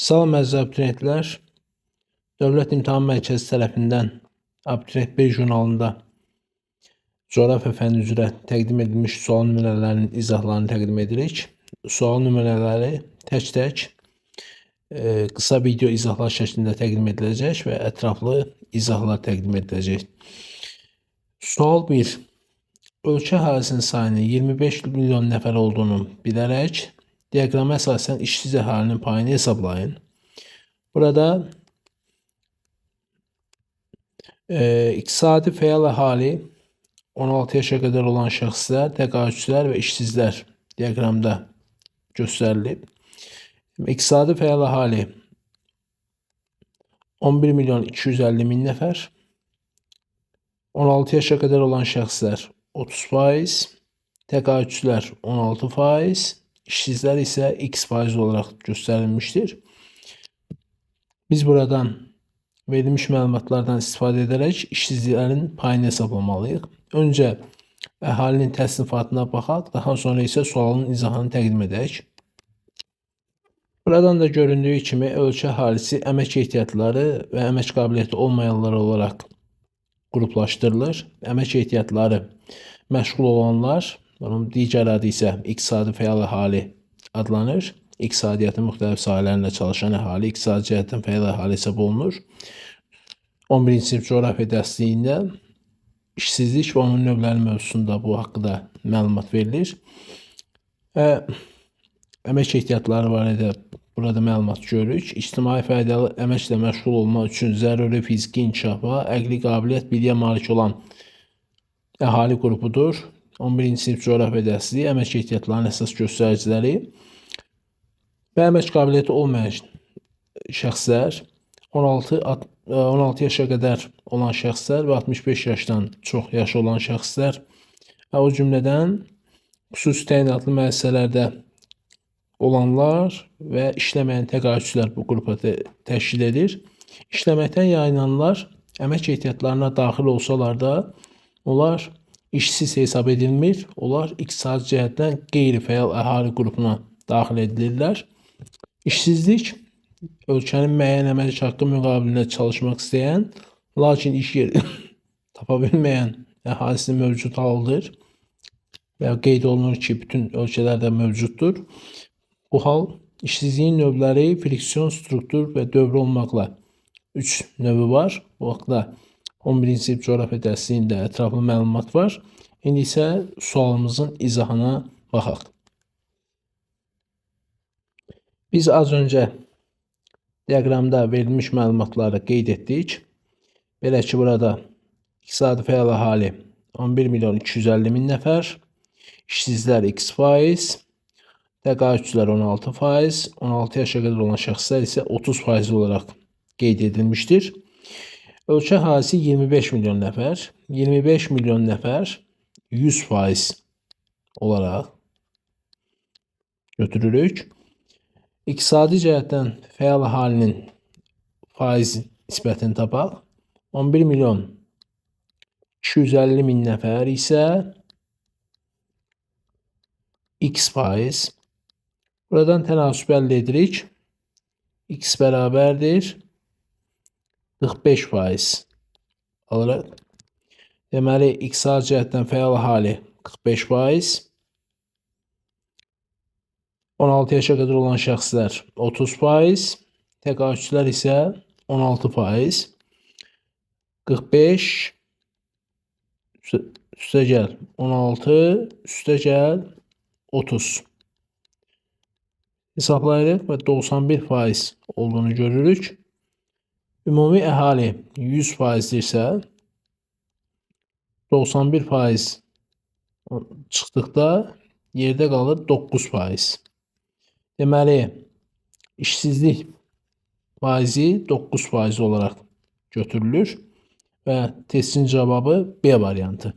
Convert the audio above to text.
Salam əziz abituriyentlər. Dövlət İmtahan Mərkəzi tərəfindən Abituriyent 1 jurnalında coğrafiya fənni üzrə təqdim edilmiş sual nümunələrinin izahlarını təqdim edirik. Sual nümunələri tək-tək qısa video izahlar şəklində təqdim ediləcək və ətraflı izahlar təqdim ediləcək. Sual 1. Ölkə əhalisinin sayının 25 milyon nəfər olduğunu bilərək, diaqrama əsasən işsiz əhalinin payını hesablayın. Burada iqtisadi fəal əhali 16 yaşa qədər olan şəxslər, təqaüdçülər və işsizlər diaqramda göstərilib. İqtisadi fəal əhali 11 milyon 250 min nəfər, 16 yaşa qədər olan şəxslər 30%, təqaüdçülər 16%, işsizlər isə x% olaraq göstərilmişdir. Biz buradan verilmiş məlumatlardan istifadə edərək işsizlərin payını hesablamalıyıq. Öncə əhalinin təsnifatına baxaq, daha sonra isə sualın izahını təqdim edək. Buradan da göründüyü kimi ölkə əhalisi əmək ehtiyatları və əmək qabiliyyəti olmayanlar olaraq qruplaşdırılır. Əmək ehtiyatları məşğul olanlar, bunun digər adı isə iqtisadi fəal əhali adlanır. İqtisadiyyatın müxtəlif sahələrində çalışan əhali iqtisadi cəhətdən fəal əhali hesab olunur. 11-ci sinif coğrafiya dərsliyində işsizlik və onun növləri mövzusunda bu haqqda məlumat verilir. Əmək ehtiyatları barədə burada məlumat görürük. İctimai faydalı əməklə məşğul olmaq üçün zəruri fiziki inkişafa, əqli qabiliyyət, biliyə malik olan əhali qrupudur. 11-ci sinif coğrafiya dərsliyi əmək ehtiyatlarının əsas göstəriciləri və əmək qabiliyyəti olmayan şəxslər, 16 yaşa qədər olan şəxslər və 65 yaşdan çox yaşı olan şəxslər və o cümlədən xüsusi təyinatlı müəssisələrdə olanlar və işləməyən təqaüdçülər bu qrupa təşkil edir. İşləməkdən yayınanlar əmək ehtiyatlarına daxil olsalar da onlar işsiz hesab edilmir. Onlar iqtisadi cəhətdən qeyri-fəal əhali qrupuna daxil edilirlər. İşsizlik ölkənin müəyyən əmək haqqı müqabilində çalışmaq istəyən, lakin iş yeri tapa bilməyən əhalisi mövcud haldır və qeyd olunur ki, bütün ölkələrdə mövcuddur. Bu hal işsizliyin növləri friksion, struktur və dövrə olmaqla 3 növü var. Bu haqda 11-ci sinif coğrafiya dərsliyində ətraflı məlumat var. İndi isə sualımızın izahına baxaq. Biz az öncə diaqramda verilmiş məlumatları qeyd etdik. Belə ki, burada iqtisadi fəal əhali 11 milyon 250 min nəfər, işsizlər x%, təqaüdçülər 16%, 16 yaşa qədər olan şəxslər isə 30% olaraq qeyd edilmişdir. Ölkə əhalisi 25 milyon nəfər, 25 milyon nəfər 100% olaraq götürürük. İqtisadi cəhətdən fəal əhalinin faiz nisbətini tapaq. 11 milyon 250 min nəfər isə x%. Buradan tənasüb əldə edirik. X bərabərdir 45% alırıq. Deməli, iqtisadi cəhətdən fəal əhali 45%, 16 yaşa qədər olan şəxslər 30%, təqaüdçülər isə 16%. 45 üstəgəl 16 üstəgəl 30 hesablayırıq və 91% olduğunu görürük. Ümumi əhali 100% isə 91% çıxdıqda yerdə qalır 9%. Deməli, işsizlik faizi 9% olaraq götürülür və testin cavabı B variantı.